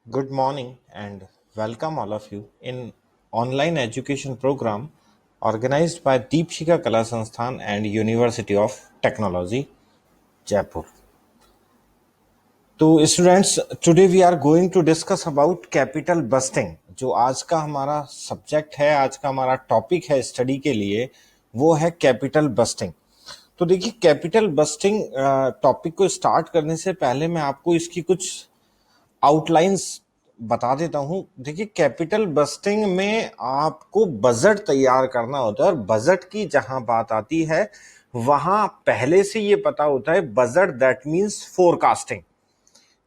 Good morning and welcome all of you in online education program organized by Deepshika Kala Sansthan and University of Technology, Jaipur. तो students today we are going to discuss about capital budgeting. जो आज का हमारा subject है, आज का हमारा topic है स्टडी के लिए, वो है कैपिटल बस्टिंग। तो देखिए, कैपिटल बस्टिंग टॉपिक को स्टार्ट करने से पहले मैं आपको इसकी कुछ आउटलाइंस बता देता हूं। देखिए, कैपिटल बस्टिंग में आपको बजट तैयार करना होता है और बजट की जहां बात आती है वहां पहले से ये पता होता है बजट दैट मींस फोरकास्टिंग।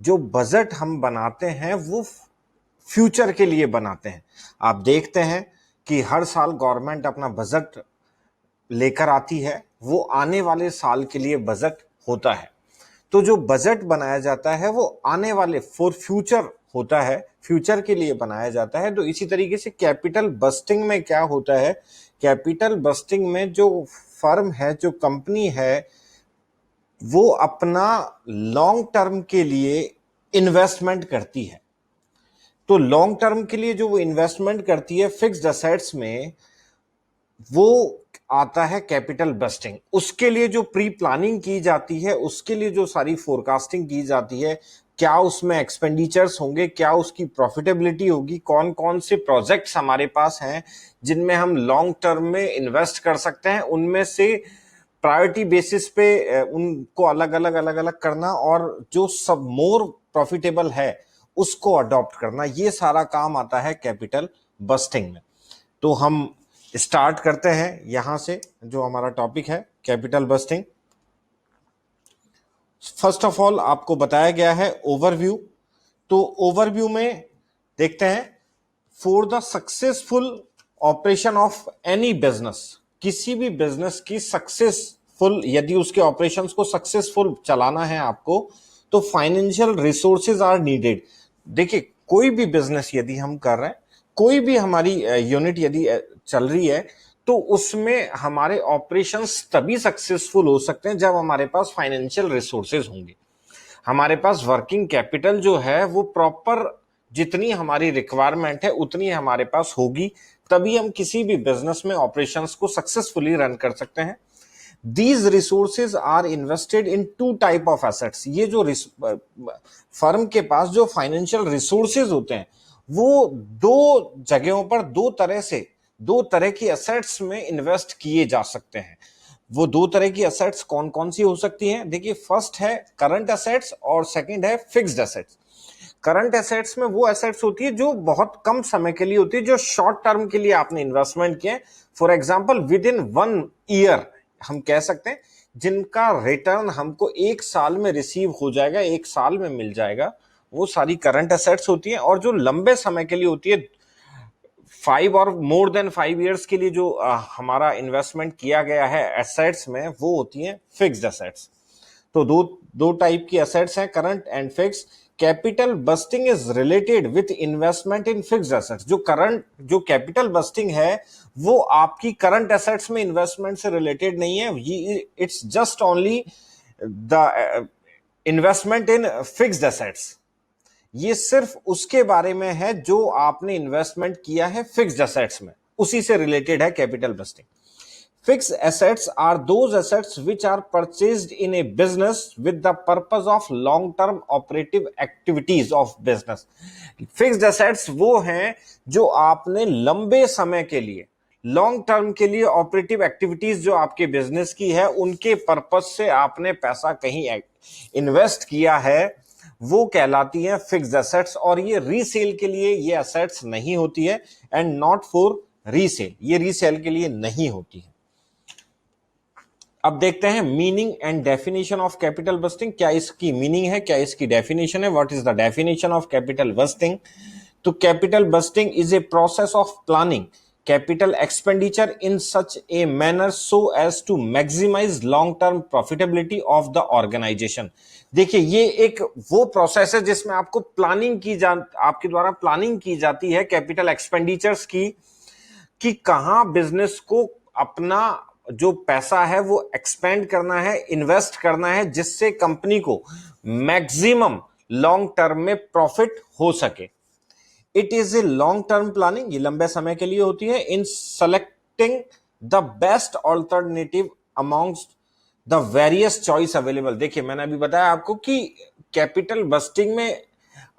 जो बजट हम बनाते हैं वो फ्यूचर के लिए बनाते हैं। आप देखते हैं कि हर साल गवर्नमेंट अपना बजट लेकर आती है, वो आने वाले साल के लिए बजट होता है। तो जो बजट बनाया जाता है वो आने वाले फॉर फ्यूचर होता है, फ्यूचर के लिए बनाया जाता है। तो इसी तरीके से कैपिटल बस्टिंग में क्या होता है, कैपिटल बस्टिंग में जो फर्म है, जो कंपनी है, वो अपना लॉन्ग टर्म के लिए इन्वेस्टमेंट करती है। तो लॉन्ग टर्म के लिए जो वो इन्वेस्टमेंट करती है फिक्स्ड असेट्स में, वो आता है कैपिटल बस्टिंग। उसके लिए जो प्री प्लानिंग की जाती है, उसके लिए जो सारी फोरकास्टिंग की जाती है, क्या उसमें एक्सपेंडिचर्स होंगे, क्या उसकी प्रॉफिटेबिलिटी होगी, कौन कौन से प्रोजेक्ट्स हमारे पास हैं जिनमें हम लॉन्ग टर्म में इन्वेस्ट कर सकते हैं, उनमें से प्रायोरिटी बेसिस पे उनको अलग अलग करना और जो सब मोर प्रॉफिटेबल है उसको अडॉप्ट करना, ये सारा काम आता है कैपिटल बस्टिंग में। तो हम स्टार्ट करते हैं यहां से, जो हमारा टॉपिक है capital bursting. First of all आपको बताया गया है ओवरव्यू। तो ओवरव्यू में देखते हैं, for the successful operation of any business, किसी भी बिजनेस की सक्सेसफुल, यदि उसके ऑपरेशंस को सक्सेसफुल चलाना है आपको, तो फाइनेंशियल रिसोर्सेज आर नीडेड। देखिए, कोई भी बिजनेस यदि हम कर रहे हैं, कोई भी हमारी यूनिट यदि चल रही है, तो उसमें हमारे ऑपरेशंस तभी सक्सेसफुल हो सकते हैं जब हमारे पास फाइनेंशियल रिसोर्सेज होंगे, हमारे पास वर्किंग कैपिटल जो है वो प्रॉपर, जितनी हमारी रिक्वायरमेंट है उतनी हमारे पास होगी, तभी हम किसी भी बिजनेस में ऑपरेशंस को सक्सेसफुली रन कर सकते हैं। These resources are invested in two type of assets। ये जो फर्म के पास जो फाइनेंशियल रिसोर्सेज होते हैं, वो दो जगहों पर दो तरह की एसेट्स में इन्वेस्ट किए जा सकते हैं। वो दो तरह की एसेट्स कौन कौन सी हो सकती हैं? देखिए, फर्स्ट है करंट एसेट्स और सेकंड है फिक्स्ड एसेट्स। करंट एसेट्स में वो एसेट्स होती है जो बहुत कम समय के लिए होती है, जो शॉर्ट टर्म के लिए आपने इन्वेस्टमेंट किए। For example with in 1 year हम कह सकते हैं, जिनका रिटर्न हमको 1 साल में रिसीव हो जाएगा, 1 साल में मिल जाएगा, वो सारी करंट एसेट्स होती हैं। और जो लंबे समय के लिए होती है, 5 और मोर देन 5 ईयर्स के लिए जो हमारा इन्वेस्टमेंट किया गया है एसेट्स में, वो होती हैं फिक्स्ड एसेट्स। तो दो दो टाइप की एसेट्स हैं, current and fix. Capital budgeting is related with investment in fixed assets. जो कैपिटल बस्टिंग है वो आपकी करंट एसेट्स में इन्वेस्टमेंट से रिलेटेड नहीं है, it's just only the investment in fixed assets. ये सिर्फ उसके बारे में है जो आपने इन्वेस्टमेंट किया है फिक्स्ड एसेट्स में, उसी से रिलेटेड है capital bursting. Fixed assets are those assets which are purchased in a business with the purpose of long-term operative activities of business। Fixed assets वो हैं जो आपने लंबे समय के लिए, लॉन्ग टर्म के लिए ऑपरेटिव एक्टिविटीज जो आपके बिजनेस की है, उनके पर्पस से आपने पैसा कहीं इन्वेस्ट किया है, वो कहलाती है फिक्स्ड एसेट्स। और ये रीसेल के लिए ये एसेट्स नहीं होती है, एंड नॉट फॉर रीसेल, ये रीसेल के लिए नहीं होती है। अब देखते हैं meaning and definition of capital budgeting. क्या इसकी मीनिंग है, क्या इसकी डेफिनेशन है? What is the definition of capital budgeting? तो capital budgeting is a process of planning capital expenditure in such a manner so as to maximise long term profitability of the organisation. देखिए, ये एक वो process है जिसमें आपको आपके द्वारा प्लानिंग की जाती है कैपिटल एक्सपेंडिचर्स की, कि कहां बिजनेस को अपना जो पैसा है वो एक्सपेंड करना है, इन्वेस्ट करना है, जिससे कंपनी को मैक्सिमम लॉन्ग टर्म में प्रॉफिट हो सके। It is a long term planning, ये लंबे समय के लिए होती है। इन selecting the best alternative amongst the various choice available. देखिए मैंने अभी बताया आपको कि कैपिटल बस्टिंग में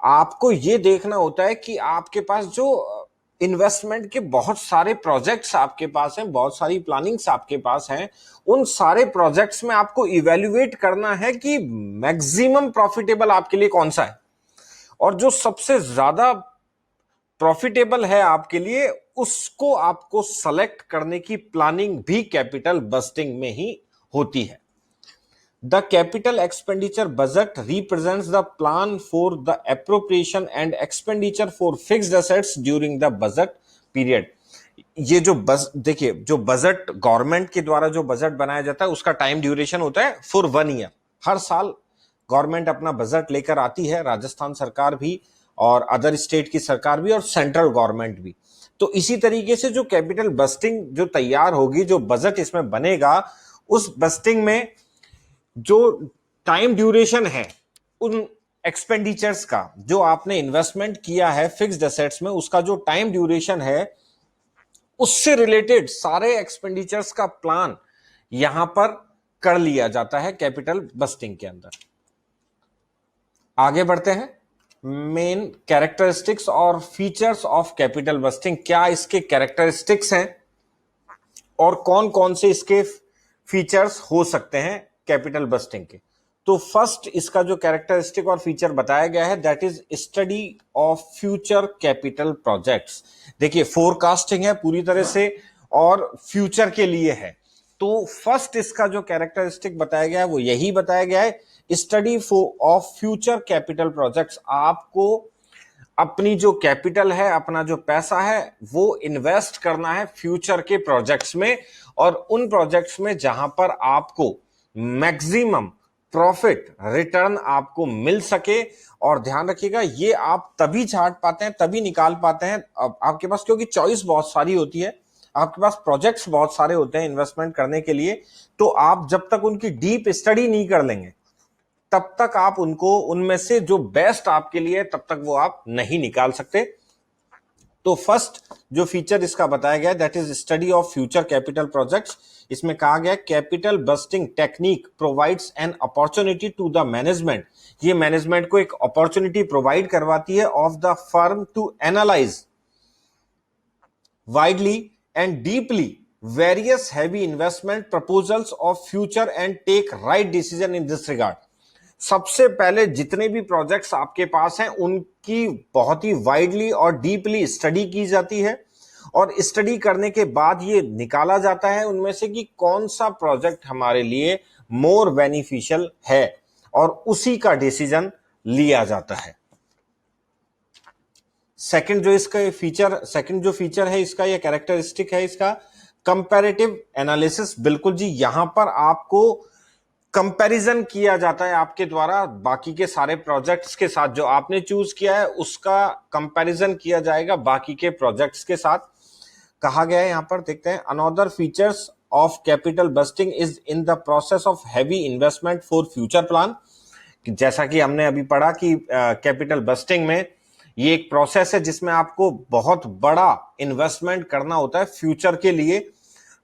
आपको ये देखना होता है कि आपके पास जो इन्वेस्टमेंट के बहुत सारे प्रोजेक्ट्स आपके पास हैं, बहुत सारी प्लानिंग्स आपके पास हैं, उन सारे प्रोजेक्ट्स में आपको इवेल्युएट करना है कि मैक्सिमम प्रॉफिटेबल आपके लिए कौन सा है, और जो सबसे ज्यादा प्रॉफिटेबल है आपके लिए उसको आपको सेलेक्ट करने की प्लानिंग भी कैपिटल बस्टिंग में ही होती है। The capital expenditure budget represents the plan for the appropriation and expenditure for fixed assets during the budget period. ये जो देखिए जो बजट गवर्नमेंट के द्वारा जो बजट बनाया जाता है उसका टाइम ड्यूरेशन होता है फॉर 1 ईयर। हर साल गवर्नमेंट अपना बजट लेकर आती है, राजस्थान सरकार भी और अदर स्टेट की सरकार भी और सेंट्रल गवर्नमेंट भी। तो इसी तरीके से जो कैपिटल बस्टिंग जो तैयार होगी, जो बजट इसमें बनेगा, उस बस्टिंग में जो टाइम ड्यूरेशन है उन एक्सपेंडिचर्स का, जो आपने इन्वेस्टमेंट किया है फिक्स्ड एसेट्स में, उसका जो टाइम ड्यूरेशन है उससे रिलेटेड सारे एक्सपेंडिचर्स का प्लान यहां पर कर लिया जाता है कैपिटल बस्टिंग के अंदर। आगे बढ़ते हैं। मेन कैरेक्टरिस्टिक्स और फीचर्स ऑफ कैपिटल बस्टिंग, क्या इसके कैरेक्टरिस्टिक्स हैं और कौन कौन से इसके फीचर्स हो सकते हैं कैपिटल बस्टिंग के। तो फर्स्ट इसका जो कैरेक्टरिस्टिक और फीचर बताया गया है that is study of future capital projects. देखिए फोरकास्टिंग है पूरी तरह से और फ्यूचर के लिए है। तो फर्स्ट इसका जो कैरेक्टरिस्टिक बताया गया है वो यही बताया गया है, study of future capital projects. आपको अपनी जो कैपिटल है, अपना जो पैसा है वो इन्वेस्ट करना है फ्यूचर के प्रोजेक्ट्स में, और उन प्रोजेक्ट्स में जहां पर आपको मैक्सिमम प्रॉफिट रिटर्न आपको मिल सके। और ध्यान रखिएगा ये आप तभी छांट पाते हैं, तभी निकाल पाते हैं आपके पास, क्योंकि चॉइस बहुत सारी होती है, आपके पास प्रोजेक्ट्स बहुत सारे होते हैं इन्वेस्टमेंट करने के लिए। तो आप जब तक उनकी डीप स्टडी नहीं कर लेंगे तब तक आप उनको उनमें से जो बेस्ट आपके लिए तब तक वो आप नहीं निकाल सकते। तो फर्स्ट जो फीचर इसका बताया गया that is study of future capital projects. इसमें कहा गया capital budgeting technique provides an opportunity to the management. ये मैनेजमेंट को एक अपॉर्चुनिटी प्रोवाइड करवाती है of the firm to analyse widely and deeply various heavy investment proposals of future and take right decision in this regard. सबसे पहले जितने भी projects आपके पास हैं उनकी बहुत ही वाइडली और डीपली स्टडी की जाती है, और स्टडी करने के बाद ये निकाला जाता है उनमें से कि कौन सा प्रोजेक्ट हमारे लिए मोर बेनिफिशियल है, और उसी का डिसीजन लिया जाता है। सेकंड जो फीचर है इसका, या कैरेक्टरिस्टिक है इसका, कंपैरेटिव एनालिसिस। बिल्कुल जी, यहां पर आपको कंपैरिजन किया जाता है आपके द्वारा बाकी के सारे प्रोजेक्ट्स के साथ, जो आपने चूज किया है उसका कंपैरिजन किया जाएगा बाकी के प्रोजेक्ट्स के साथ। कहा गया है यहां पर, देखते हैं, another features of capital budgeting is in the process of heavy investment for future plan. जैसा कि हमने अभी पढ़ा कि कैपिटल बस्टिंग में ये एक प्रोसेस है जिसमें आपको बहुत बड़ा इन्वेस्टमेंट करना होता है फ्यूचर के लिए।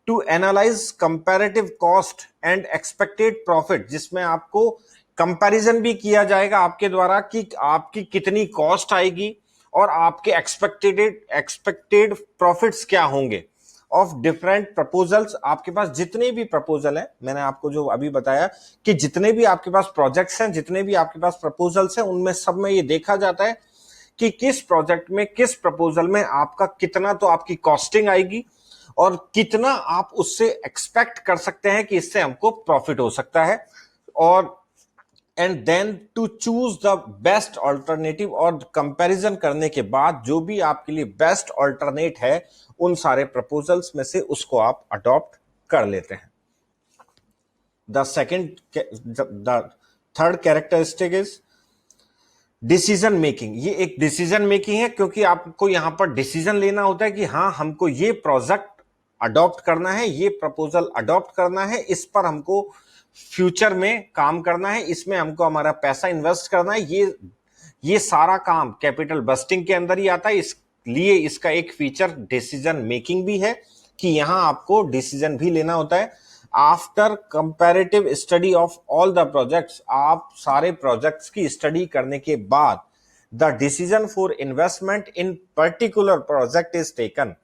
To analyse comparative cost and expected profit, जिसमें आपको कंपैरिजन भी किया जाएगा आपके द्वारा कि आपकी कितनी कॉस्ट आएगी और आपके एक्सपेक्टेड प्रॉफिट्स क्या होंगे ऑफ डिफरेंट प्रपोजल्स। आपके पास जितने भी प्रपोजल हैं, मैंने आपको जो अभी बताया कि जितने भी आपके पास प्रोजेक्ट्स हैं, जितने भी आपके पास प्रपोजल्स हैं, उनमें सब में ये देखा जाता है कि किस प्रोजेक्ट में, किस प्रपोजल में आपका कितना तो आपकी कॉस्टिंग आएगी और कितना आप उससे एक्सपेक्ट कर सकते हैं कि इससे हमको प्रॉफिट हो सकता है, और and then to choose the best alternative. और कंपैरिजन करने के बाद जो भी आपके लिए बेस्ट ऑल्टरनेट है उन सारे प्रपोजल्स में से उसको आप अडॉप्ट कर लेते हैं। The third characteristic is decision making. ये एक डिसीजन मेकिंग है, क्योंकि आपको यहां पर डिसीजन लेना होता है कि हाँ हमको ये प्रोजेक्ट अडॉप्ट करना है, ये प्रपोजल अडॉप्ट करना है, इस पर हमको फ्यूचर में काम करना है, इसमें हमको हमारा पैसा इन्वेस्ट करना है। ये ये सारा काम कैपिटल बस्टिंग के अंदर ही आता है। इसलिए इसका एक फीचर डिसीजन मेकिंग भी है कि यहां आपको डिसीजन भी लेना होता है। After comparative study of all the projects, आप सारे प्रोजेक्ट्स की स्टडी करने के बाद the decision for investment in particular project is taken.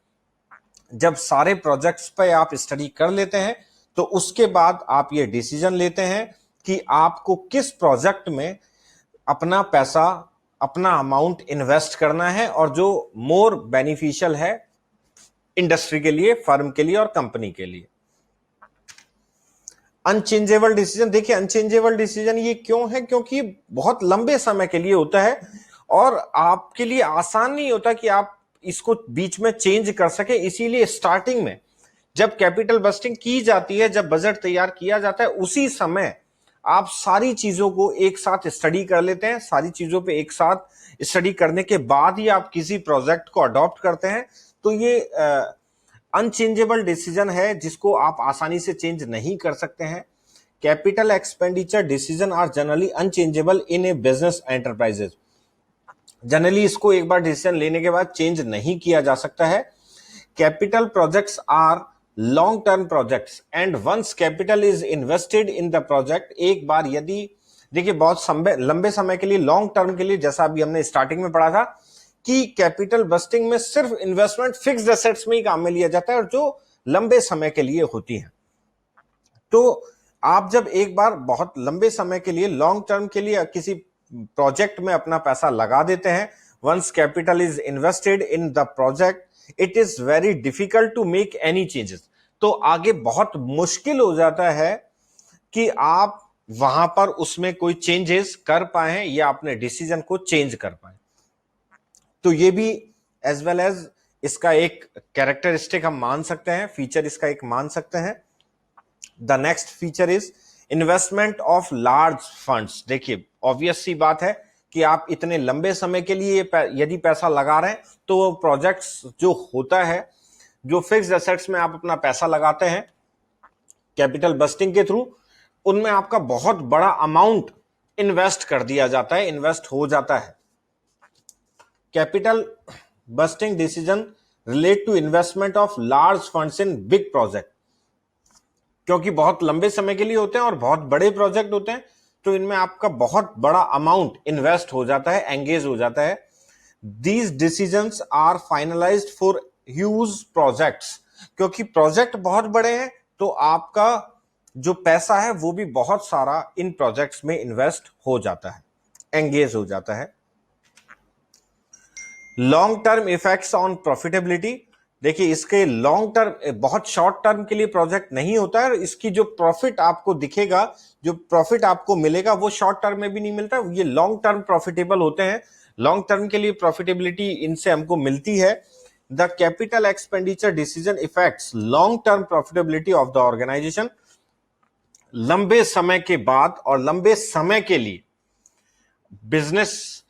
जब सारे प्रोजेक्ट्स पे आप स्टडी कर लेते हैं तो उसके बाद आप ये डिसीजन लेते हैं कि आपको किस प्रोजेक्ट में अपना पैसा, अपना अमाउंट इन्वेस्ट करना है और जो मोर बेनिफिशियल है इंडस्ट्री के लिए, फर्म के लिए और कंपनी के लिए। अनचेंजेबल डिसीजन, देखिए अनचेंजेबल डिसीजन ये क्यों है? क्योंकि बहुत लंबे समय के लिए होता है और आपके लिए आसान नहीं होता कि आप इसको बीच में चेंज कर सके। इसीलिए स्टार्टिंग में जब कैपिटल बस्टिंग की जाती है, जब बजट तैयार किया जाता है, उसी समय आप सारी चीजों को एक साथ स्टडी कर लेते हैं। सारी चीजों पे एक साथ स्टडी करने के बाद ही आप किसी प्रोजेक्ट को अडॉप्ट करते हैं। तो ये अनचेंजेबल डिसीजन है जिसको आप आसानी से चेंज नहीं कर सकते हैं। Capital expenditure decision are generally unchangeable in a business enterprises. Generally इसको एक बार डिसीजन लेने के बाद चेंज नहीं किया जा सकता है। Capital projects are long term projects and once capital is invested in the project, एक बार यदि, देखिए बहुत लंबे समय के लिए, लॉन्ग टर्म के लिए, जैसा अभी हमने स्टार्टिंग में पढ़ा था कि कैपिटल बस्टिंग में सिर्फ इन्वेस्टमेंट फिक्स्ड एसेट्स में ही काम में लिया जाता है और जो लंबे समय के लिए होती है। तो आप जब एक बार बहुत लंबे समय के लिए, लॉन्ग टर्म के लिए किसी प्रोजेक्ट में अपना पैसा लगा देते हैं, once capital is invested in the project it is very difficult to make any changes. तो आगे बहुत मुश्किल हो जाता है कि आप वहां पर उसमें कोई चेंजेस कर पाए या अपने डिसीजन को चेंज कर पाए। तो ये भी एज वेल एज इसका एक कैरेक्टरिस्टिक हम मान सकते हैं, फीचर इसका एक मान सकते हैं। The next feature is investment of large funds. देखिए ऑब्वियस सी बात है कि आप इतने लंबे समय के लिए यदि पैसा लगा रहे हैं तो वो प्रोजेक्ट्स जो होता है, जो फिक्स्ड एसेट्स में आप अपना पैसा लगाते हैं कैपिटल बस्टिंग के थ्रू, उनमें आपका बहुत बड़ा अमाउंट इन्वेस्ट कर दिया जाता है, इन्वेस्ट हो जाता है। Capital budgeting decision relate to investment of large funds in big project, क्योंकि बहुत लंबे समय के लिए होते हैं और बहुत बड़े प्रोजेक्ट होते हैं, तो इनमें आपका बहुत बड़ा अमाउंट इन्वेस्ट हो जाता है, एंगेज हो जाता है। These decisions are finalised for huge projects, क्योंकि प्रोजेक्ट बहुत बड़े हैं तो आपका जो पैसा है वो भी बहुत सारा इन प्रोजेक्ट्स में इन्वेस्ट हो जाता है, एंगेज हो जाता है। Long term effects on profitability, देखिए इसके लॉन्ग टर्म, बहुत शॉर्ट टर्म के लिए प्रोजेक्ट नहीं होता है। इसकी जो प्रॉफिट आपको दिखेगा, जो प्रॉफिट आपको मिलेगा वो शॉर्ट टर्म में भी नहीं मिलता, ये लॉन्ग टर्म प्रॉफिटेबल होते हैं। लॉन्ग टर्म के लिए प्रॉफिटेबिलिटी इनसे हमको मिलती है। The capital expenditure decision effects long term profitability of the organisation. लंबे समय के बाद और लंबे समय के लिए बिजनेस,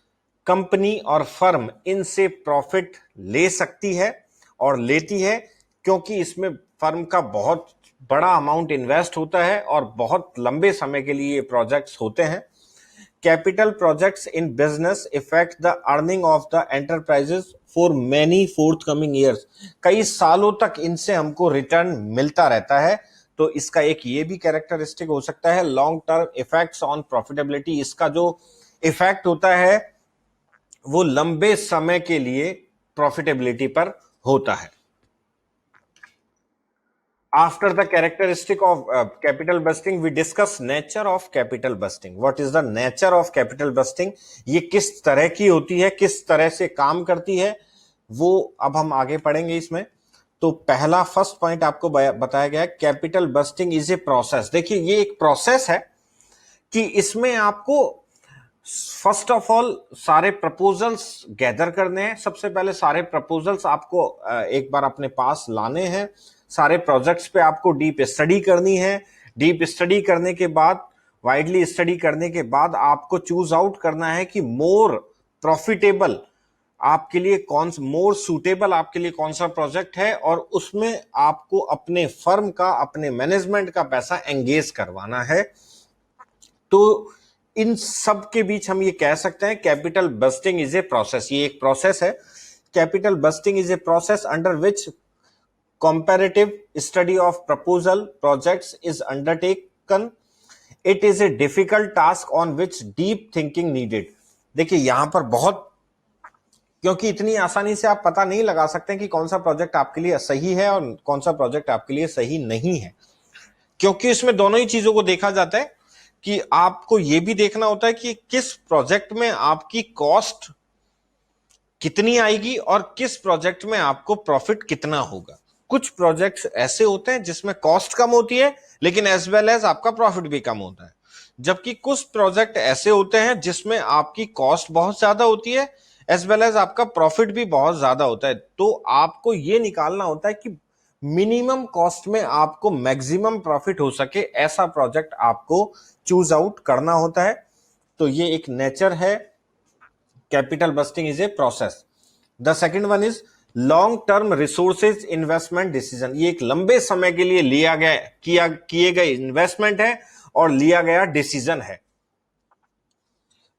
कंपनी और फर्म इनसे प्रॉफिट ले सकती है और लेती है, क्योंकि इसमें फर्म का बहुत बड़ा अमाउंट इन्वेस्ट होता है और बहुत लंबे समय के लिए ये प्रोजेक्ट्स होते हैं। Capital projects in business effect the earning of the enterprises for many forthcoming years, कई सालों तक इनसे हमको रिटर्न मिलता रहता है। तो इसका एक ये भी कैरेक्टरिस्टिक हो सकता है, long term effects on profitability. इसका जो इफेक्ट होता है वो लंबे समय के लिए प्रॉफिटेबिलिटी पर होता है। After the characteristic of capital budgeting we discuss nature of capital budgeting. What is the nature of capital budgeting, ये किस तरह की होती है, किस तरह से काम करती है, वो अब हम आगे पढ़ेंगे इसमें। तो पहला फर्स्ट पॉइंट आपको बताया गया है, capital budgeting is a process. देखिए ये एक प्रोसेस है कि इसमें आपको फर्स्ट ऑफ ऑल सारे प्रपोजल्स गैदर करने हैं। सबसे पहले सारे प्रपोजल्स आपको एक बार अपने पास लाने हैं। सारे प्रोजेक्ट्स पे आपको डीप स्टडी करनी है। डीप स्टडी करने के बाद, वाइडली स्टडी करने के बाद आपको चूज आउट करना है कि मोर प्रॉफिटेबल आपके लिए कौन सा, मोर सूटेबल आपके लिए कौन सा प्रोजेक्ट है, और उसमें आपको अपने फर्म का, अपने मैनेजमेंट का पैसा एंगेज करवाना है। तो इन सब के बीच हम ये कह सकते हैं capital budgeting is a process, ये एक प्रोसेस है। Capital budgeting is a process under which comparative study of proposal projects is undertaken. It is a difficult task on which deep thinking needed. देखिए यहां पर बहुत, क्योंकि इतनी आसानी से आप पता नहीं लगा सकते कि कौन सा प्रोजेक्ट आपके लिए सही है और कौन सा प्रोजेक्ट आपके लिए सही नहीं है, क्योंकि इसमें दोनों ही चीजों को देखा जाता है कि आपको यह भी देखना होता है कि किस प्रोजेक्ट में आपकी कॉस्ट कितनी आएगी और किस प्रोजेक्ट में आपको प्रॉफिट कितना होगा। कुछ प्रोजेक्ट्स ऐसे होते हैं जिसमें कॉस्ट कम होती है लेकिन एज वेल एज आपका प्रॉफिट भी कम होता है, जबकि कुछ प्रोजेक्ट ऐसे होते हैं जिसमें आपकी कॉस्ट बहुत ज्यादा होती है एज वेल एज आपका प्रॉफिट भी बहुत ज्यादा होता है। तो आपको यह निकालना होता है कि मिनिमम कॉस्ट में आपको मैक्सिमम प्रॉफिट हो सके, ऐसा प्रोजेक्ट आपको चूज आउट करना होता है। तो ये एक नेचर है, capital budgeting is a process. The second one is long term resources investment decision. ये एक लंबे समय के लिए लिया गया किए गए इन्वेस्टमेंट है और लिया गया डिसीजन है।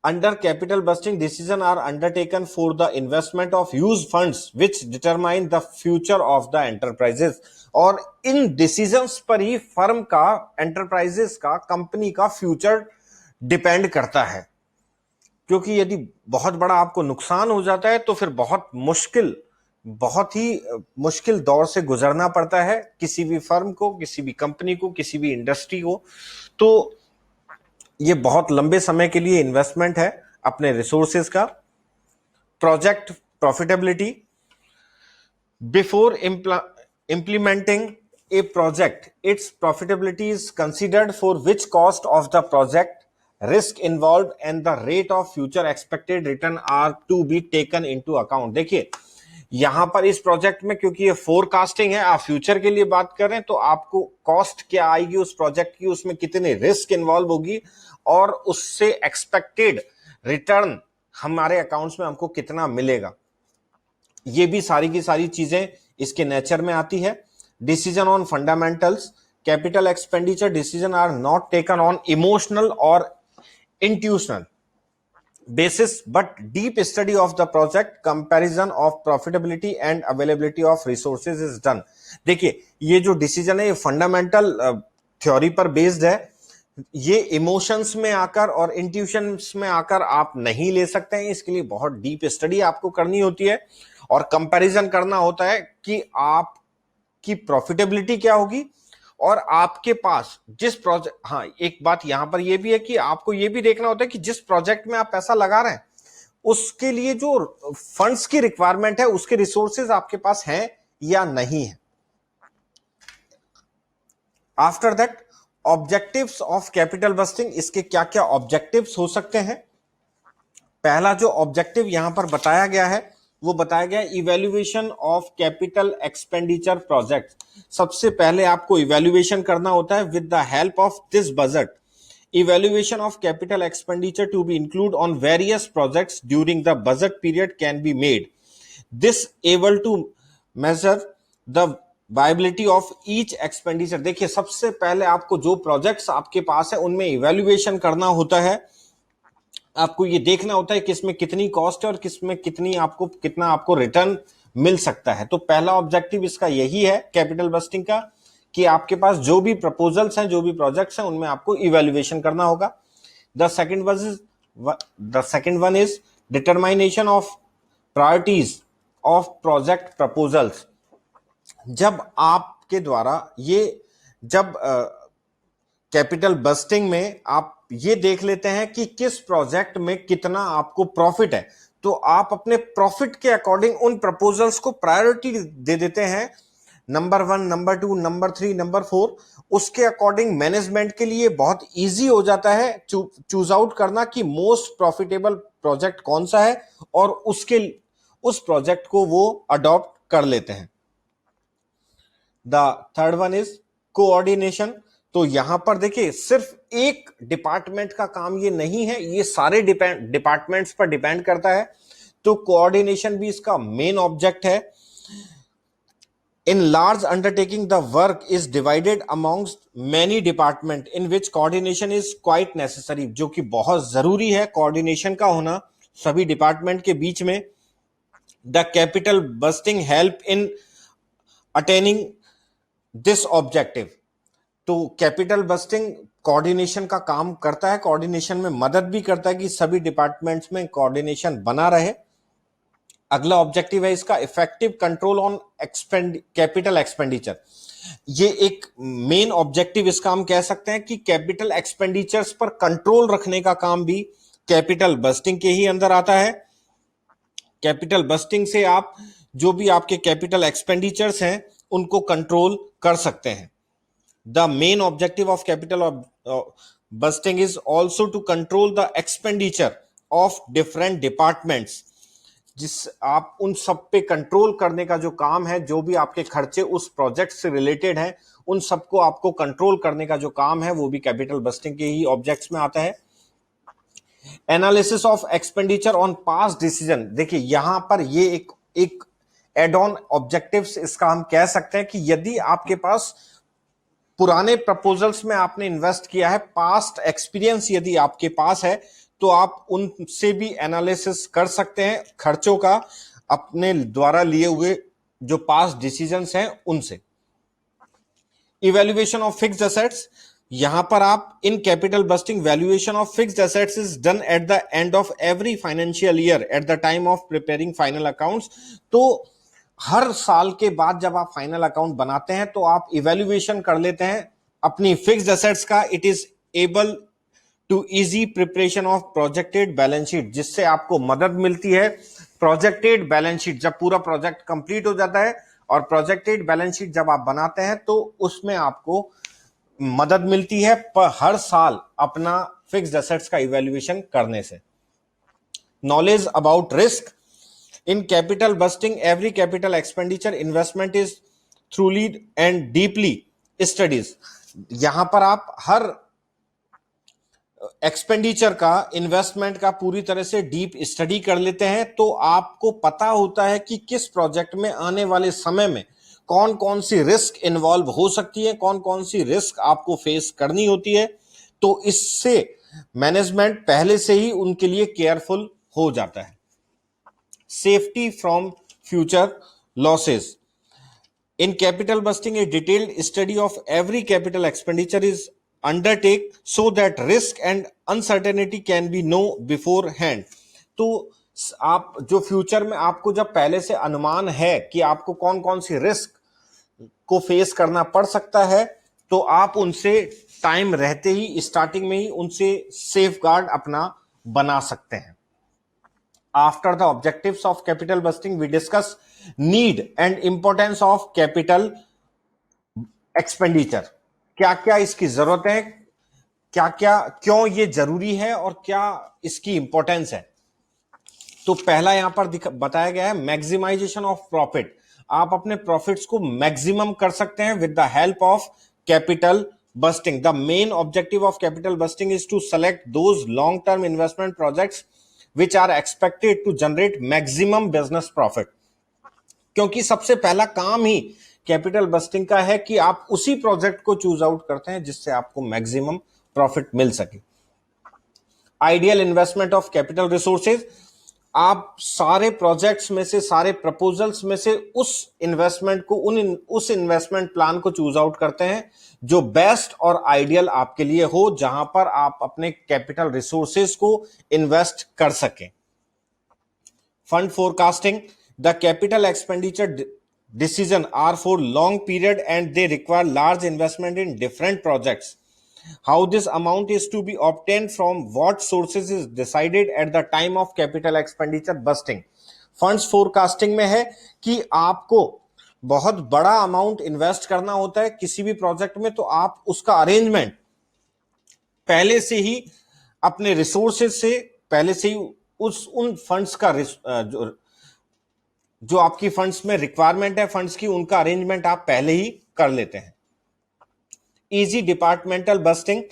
Under capital budgeting decision are undertaken for the investment of huge funds which determine the future of the enterprises. और इन डिसीजंस पर ही फर्म का, एंटरप्राइजेस का, कंपनी का फ्यूचर डिपेंड करता है। क्योंकि यदि बहुत बड़ा आपको नुकसान हो जाता है तो फिर बहुत ही मुश्किल दौर से गुजरना पड़ता है किसी भी फर्म को, किसी भी कंपनी को, किसी भी इंडस्ट्री को। तो ये बहुत लंबे समय के लिए इन्वेस्टमेंट है अपने रिसोर्सेज का। Project profitability, before implementing a project, its profitability is considered, for which cost of the project, risk involved and the rate of future expected return are to be taken into account। देखिए यहां पर इस project में, क्योंकि ये forecasting है, आप future के लिए बात कर रहे हैं, तो आपको कॉस्ट क्या आएगी उस प्रोजेक्ट की, उसमें कितने रिस्क इन्वॉल्व होगी और उससे एक्सपेक्टेड रिटर्न हमारे अकाउंट्स में हमको कितना मिलेगा, ये भी सारी की सारी चीजें इसके नेचर में आती है। Decision on fundamentals, capital expenditure decision are not taken on emotional और intuitional basis but deep study of the project, comparison of profitability and availability of resources is done। देखिए ये जो डिसीजन है ये फंडामेंटल थ्योरी पर based है, ये emotions में आकर और इंट्यूशंस में आकर आप नहीं ले सकते हैं। इसके लिए बहुत डीप स्टडी आपको करनी होती है और कंपैरिजन करना होता है कि आपकी प्रॉफिटेबिलिटी क्या होगी और आपके पास जिस प्रोजेक्ट, हाँ एक बात यहां पर यह भी है कि आपको यह भी देखना होता है कि जिस प्रोजेक्ट में आप पैसा लगा रहे हैं उसके लिए जो फंड्स की रिक्वायरमेंट है, उसके रिसोर्सेज आपके पास हैं या नहीं है। After that objectives of capital bursting, इसके क्या क्या ऑब्जेक्टिव्स हो सकते हैं। पहला जो ऑब्जेक्टिव यहां पर बताया गया है वो बताया गया evaluation of capital expenditure project. सबसे पहले आपको इवैल्यूएशन करना होता है with the help of this budget. Evaluation of capital expenditure to be include on various projects during the budget period can be made, this able to measure the viability of each expenditure. देखिए सबसे पहले आपको जो projects आपके पास है उनमें evaluation करना होता है, आपको ये देखना होता है कि इसमें कितनी कॉस्ट है और किसमें कितना आपको रिटर्न मिल सकता है। तो पहला ऑब्जेक्टिव इसका यही है कैपिटल बस्टिंग का कि आपके पास जो भी प्रपोजल्स हैं, जो भी प्रोजेक्ट्स हैं, उनमें आपको इवैल्यूएशन करना होगा। The second one is determination of priorities of project proposals. जब आपके द्वारा जब कैपिटल बस्टिंग में आप ये देख लेते हैं कि किस प्रोजेक्ट में कितना आपको प्रॉफिट है, तो आप अपने प्रॉफिट के अकॉर्डिंग उन प्रपोजल्स को प्रायोरिटी दे देते हैं, नंबर 1, नंबर 2, नंबर 3, नंबर 4। उसके अकॉर्डिंग मैनेजमेंट के लिए बहुत इजी हो जाता है चूज आउट करना कि मोस्ट प्रॉफिटेबल प्रोजेक्ट कौन सा है और उस प्रोजेक्ट को वो अडॉप्ट कर लेते हैं। The third one is coordination. तो यहां पर देखिए सिर्फ एक डिपार्टमेंट का काम ये नहीं है, ये सारे डिपार्टमेंट्स पर डिपेंड करता है। तो कोऑर्डिनेशन भी इसका मेन ऑब्जेक्ट है। In large undertaking, the work is divided amongst many department in which coordination is quite necessary, जो कि बहुत जरूरी है coordination का होना सभी डिपार्टमेंट के बीच में. The capital busting help in attaining this objective. तो कैपिटल बस्टिंग कोऑर्डिनेशन का काम करता है, कोऑर्डिनेशन में मदद भी करता है कि सभी डिपार्टमेंट्स में कोऑर्डिनेशन बना रहे. अगला ऑब्जेक्टिव है इसका effective control on capital expenditure. ये एक मेन ऑब्जेक्टिव इसका हम कह सकते हैं कि कैपिटल एक्सपेंडिचर्स पर कंट्रोल रखने का काम भी कैपिटल बस्टिंग के ही अंदर आता है. कैपिटल बस्टिंग से आप जो भी आपके कैपिटल एक्सपेंडिचर्स हैं उनको कंट्रोल कर सकते हैं. The main objective of capital busting is also to control the expenditure of different departments. जिस आप उन सब पे कंट्रोल करने का जो काम है, जो भी आपके खर्चे उस प्रोजेक्ट से रिलेटेड हैं उन सबको आपको कंट्रोल करने का जो काम है वो भी कैपिटल बस्टिंग के ही ऑब्जेक्ट्स में आता है. Analysis of expenditure on past decision. देखिए यहां पर ये एक एड ऑन ऑब्जेक्टिव्स इसका हम कह सकते हैं कि यदि आपके पास पुराने प्रपोजल्स में आपने इन्वेस्ट किया है, पास्ट एक्सपीरियंस यदि आपके पास है तो आप उनसे भी एनालिसिस कर सकते हैं खर्चों का, अपने द्वारा लिए हुए जो पास्ट डिसीजंस हैं उनसे. Evaluation of fixed assets. यहां पर आप in capital budgeting valuation of fixed assets is done at the end of every financial year at the time of preparing final accounts. तो हर साल के बाद जब आप फाइनल अकाउंट बनाते हैं तो आप इवैल्यूएशन कर लेते हैं अपनी फिक्स्ड एसेट्स का. It is able to easy preparation of projected balance sheet, जिससे आपको मदद मिलती है प्रोजेक्टेड बैलेंस शीट. जब पूरा प्रोजेक्ट कंप्लीट हो जाता है और प्रोजेक्टेड बैलेंस शीट जब आप बनाते हैं तो उसमें आपको मदद मिलती है पर हर साल अपना फिक्स्ड एसेट्स का इवैल्यूएशन करने से. Knowledge about risk. In capital busting, every capital expenditure investment is thoroughly and deeply studies. यहां पर आप हर एक्सपेंडिचर का, इन्वेस्टमेंट का पूरी तरह से डीप स्टडी कर लेते हैं तो आपको पता होता है कि किस प्रोजेक्ट में आने वाले समय में कौन कौन सी रिस्क इन्वॉल्व हो सकती है, कौन कौन सी रिस्क आपको फेस करनी होती है. तो इससे मैनेजमेंट पहले से ही उनके लिए केयरफुल हो जाता है. Safety from future losses. In capital busting, a detailed study of every capital expenditure is undertaken so that risk and uncertainty can be known beforehand. तो आप जो फ्यूचर में आपको जब पहले से अनुमान है कि आपको कौन कौन सी रिस्क को फेस करना पड़ सकता है तो आप उनसे टाइम रहते ही, स्टार्टिंग में ही उनसे सेफ गार्ड अपना बना सकते हैं. After the objectives of capital busting, we discuss need and importance of capital expenditure. क्या क्या इसकी जरूरत है, क्या क्या क्यों ये जरूरी है और क्या इसकी इंपॉर्टेंस है. तो पहला यहां पर बताया गया है मैक्सिमाइजेशन ऑफ प्रॉफिट. आप अपने प्रॉफिट्स को मैक्सिमम कर सकते हैं with the help of capital budgeting. The main objective of capital budgeting is to select those long term investment projects which are expected to generate maximum business profit. क्योंकि सबसे पहला काम ही कैपिटल बस्टिंग का है कि आप उसी प्रोजेक्ट को चूज आउट करते हैं जिससे आपको मैक्सिमम प्रॉफिट मिल सके. Ideal investment of capital resources. आप सारे प्रोजेक्ट्स में से, सारे प्रपोजल्स में से उस इन्वेस्टमेंट को, उस इन्वेस्टमेंट प्लान को चूज आउट करते हैं जो बेस्ट और आइडियल आपके लिए हो, जहां पर आप अपने कैपिटल रिसोर्सेज को इन्वेस्ट कर सकें. Fund forecasting. The capital expenditure decision are for long period and they require large investment in different projects. How this amount is to be obtained from what sources is decided at the time of capital expenditure busting. Funds forecasting में है कि आपको बहुत बड़ा amount invest करना होता है किसी भी प्रोजेक्ट में, तो आप उसका अरेंजमेंट पहले से ही अपने रिसोर्सेज से, पहले से ही उन फंड्स का जो आपकी फंड्स में रिक्वायरमेंट है फंड्स की, उनका अरेंजमेंट आप पहले ही कर लेते हैं. Easy departmental budgeting.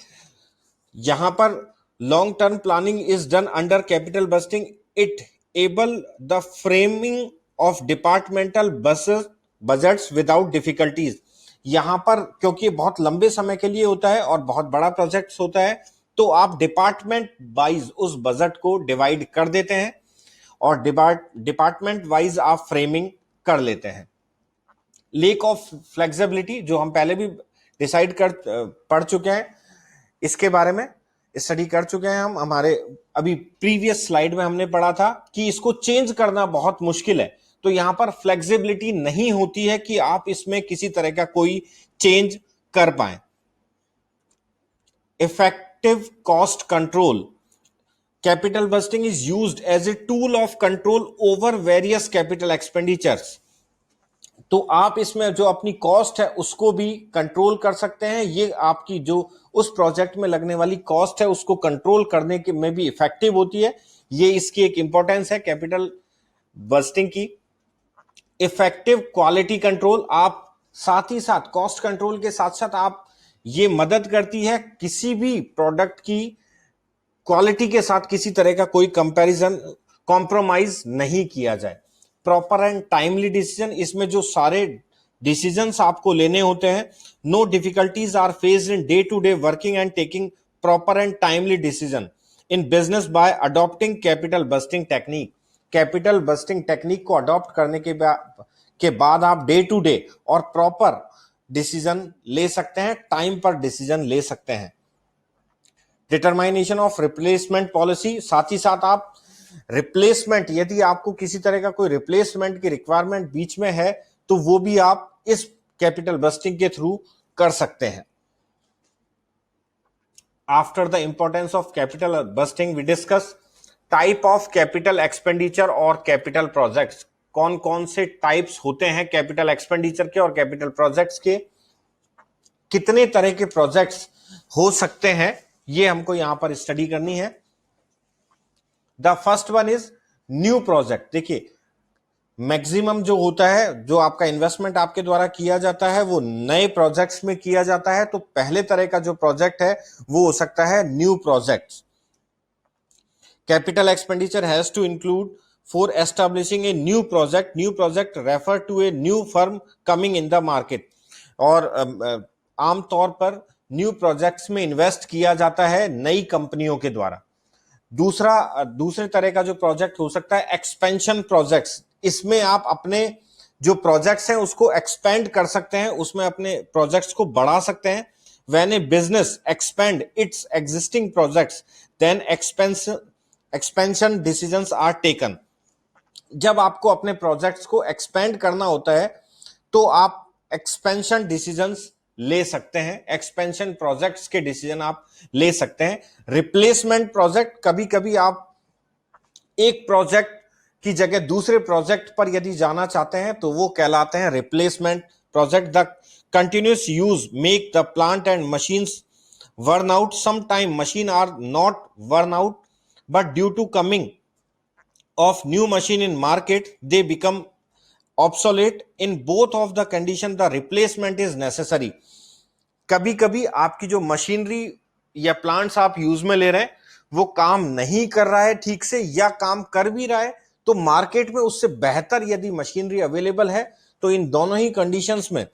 यहां पर long term planning is done under capital budgeting. It able the framing of departmental budgets without difficulties. यहां पर क्योंकि बहुत लंबे समय के लिए होता है और बहुत बड़ा प्रोजेक्ट्स होता है, तो आप डिपार्टमेंट वाइज उस बजट को डिवाइड कर देते हैं और डिपार्टमेंट वाइज आप फ्रेमिंग कर लेते हैं। लेक ऑफ फ्लेक्सिबिलिटी, जो हम पहले भी डिसाइड कर पढ़ चुके हैं, इसके बारे में स्टडी कर चुके हैं हम। हमारे अभी प्रीवियस स्लाइड में हमने पढ़ा था कि इसको चेंज करना बहुत मुश्किल है, तो यहां पर फ्लेक्सिबिलिटी नहीं होती है कि आप इसमें किसी तरह का कोई चेंज कर पाए। Effective cost control, capital budgeting is used as a tool of control over various capital expenditures. तो आप इसमें जो अपनी कॉस्ट है उसको भी कंट्रोल कर सकते हैं। ये आपकी जो उस प्रोजेक्ट में लगने वाली कॉस्ट है उसको कंट्रोल करने के में भी इफेक्टिव होती है। ये इसकी एक इंपॉर्टेंस है कैपिटल बस्टिंग की। इफेक्टिव क्वालिटी कंट्रोल, आप साथ ही साथ कॉस्ट कंट्रोल के साथ साथ आप ये मदद करती है किसी भी प्रोडक्ट की क्वालिटी के साथ किसी तरह का कोई कंपैरिजन कॉम्प्रोमाइज नहीं किया जाए। प्रॉपर एंड टाइमली डिसीजन, इसमें जो सारे डिसीजंस आपको लेने होते हैं, no difficulties are faced in day to day working and taking proper and timely decision in business by adopting capital budgeting technique. Capital budgeting technique को अडॉप्ट करने के बाद आप डे टू डे और प्रॉपर डिसीजन ले सकते हैं, time पर डिसीजन ले सकते हैं। डिटरमाइनेशन ऑफ रिप्लेसमेंट पॉलिसी, साथ ही साथ आप रिप्लेसमेंट, यदि आपको किसी तरह का कोई रिप्लेसमेंट की रिक्वायरमेंट बीच में है तो वो भी आप इस कैपिटल बस्टिंग के थ्रू कर सकते हैं। After the importance of capital budgeting we discuss type of capital expenditure और कैपिटल प्रोजेक्ट्स। कौन कौन से टाइप्स होते हैं कैपिटल एक्सपेंडिचर के और कैपिटल प्रोजेक्ट्स के, कितने तरह के प्रोजेक्ट्स हो सकते हैं, ये हमको यहां पर स्टडी करनी है। The first one is new project. देखिए मैक्सिमम जो होता है, जो आपका इन्वेस्टमेंट आपके द्वारा किया जाता है वो नए प्रोजेक्ट्स में किया जाता है, तो पहले तरह का जो प्रोजेक्ट है वो हो सकता है new projects. Capital expenditure has to include for establishing a new project. New project refer to a new firm coming in the market. और आमतौर पर न्यू प्रोजेक्ट्स में इन्वेस्ट किया जाता है नई कंपनियों के द्वारा। दूसरे तरह का जो प्रोजेक्ट हो सकता है एक्सपेंशन प्रोजेक्ट्स। इसमें आप अपने जो प्रोजेक्ट्स हैं उसको एक्सपेंड कर सकते हैं, उसमें अपने प्रोजेक्ट्स को बढ़ा सकते हैं। When a business expand its existing projects then expansion decisions are taken. जब आपको अपने प्रोजेक्ट्स को एक्सपेंड करना होता है तो आप एक्सपेंशन डिसीजंस ले सकते हैं, एक्सपेंशन प्रोजेक्ट्स के डिसीजन आप ले सकते हैं। रिप्लेसमेंट प्रोजेक्ट, कभी कभी आप एक प्रोजेक्ट की जगह दूसरे प्रोजेक्ट पर यदि जाना चाहते हैं तो वो कहलाते हैं replacement project. The continuous use make the plant and machines worn out. Some time machine are not worn out but due to coming of new machine in market they become obsolete. In both of the condition the replacement is necessary. कभी कभी आपकी जो machinery या plants आप use में ले रहे हैं वो काम नहीं कर रहा है ठीक से, या काम कर भी रहा है तो मार्केट में उससे बेहतर यदि मशीनरी अवेलेबल है, तो इन दोनों ही कंडीशंस में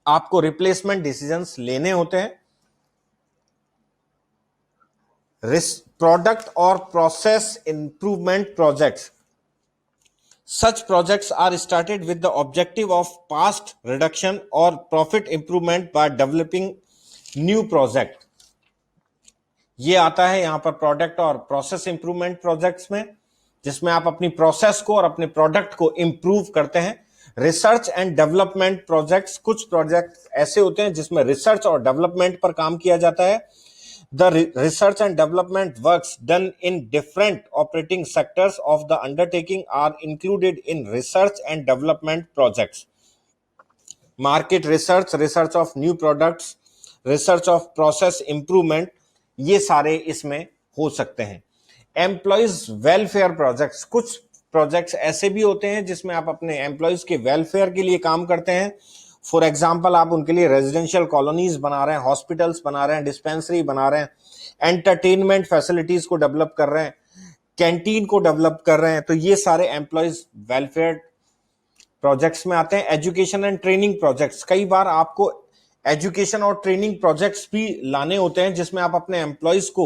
आपको रिप्लेसमेंट डिसीजंस लेने होते हैं। Product or process improvement projects. Such projects are started with the objective of cost reduction or profit improvement by developing new project. ये आता है यहां पर प्रोडक्ट और प्रोसेस इंप्रूवमेंट प्रोजेक्ट्स में, जिसमें आप अपनी प्रोसेस को और अपने प्रोडक्ट को इंप्रूव करते हैं। रिसर्च एंड डेवलपमेंट प्रोजेक्ट्स, कुछ प्रोजेक्ट्स ऐसे होते हैं जिसमें रिसर्च और डेवलपमेंट पर काम किया जाता है। The research and development works done in different operating sectors of the undertaking are included in research and development projects. Market research, research of new products, research of process improvement, ये सारे इसमें हो सकते हैं। एम्प्लॉयज वेलफेयर प्रोजेक्ट्स, कुछ projects ऐसे भी होते हैं जिसमें आप अपने एम्प्लॉयज के वेलफेयर के लिए काम करते हैं। फॉर एग्जाम्पल आप उनके लिए रेजिडेंशियल कॉलोनीज बना रहे हैं, हॉस्पिटल्स बना रहे हैं, डिस्पेंसरी बना रहे हैं, एंटरटेनमेंट फैसिलिटीज को डेवलप कर रहे हैं, कैंटीन को डेवलप कर रहे हैं, तो ये सारे एम्प्लॉयज वेलफेयर प्रोजेक्ट्स में आते हैं एजुकेशन एंड ट्रेनिंग प्रोजेक्ट्स। कई बार आपको एजुकेशन और ट्रेनिंग प्रोजेक्ट्स भी लाने होते हैं जिसमें आप अपने एम्प्लॉयज को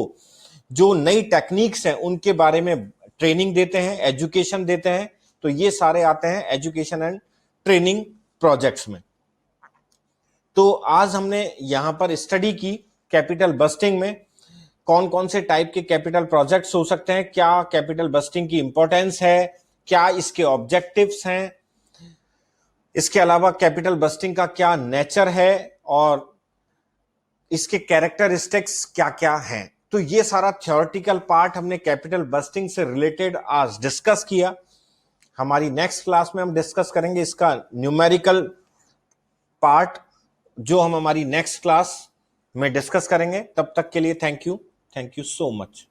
जो नई टेक्निक्स हैं उनके बारे में ट्रेनिंग देते हैं, एजुकेशन देते हैं। तो ये सारे आते हैं एजुकेशन एंड ट्रेनिंग प्रोजेक्ट्स में। तो आज हमने यहां पर स्टडी की कैपिटल बस्टिंग में कौन कौन से टाइप के कैपिटल प्रोजेक्ट्स हो सकते हैं, क्या कैपिटल बस्टिंग की इंपॉर्टेंस है, क्या इसके ऑब्जेक्टिव्स हैं, इसके अलावा कैपिटल बस्टिंग का क्या नेचर है और इसके कैरेक्टरिस्टिक्स क्या क्या हैं। तो ये सारा थ्योरेटिकल पार्ट हमने कैपिटल बस्टिंग से रिलेटेड आज डिस्कस किया। हमारी नेक्स्ट क्लास में हम डिस्कस करेंगे इसका न्यूमेरिकल पार्ट, जो हम हमारी नेक्स्ट क्लास में डिस्कस करेंगे। तब तक के लिए थैंक यू सो मच।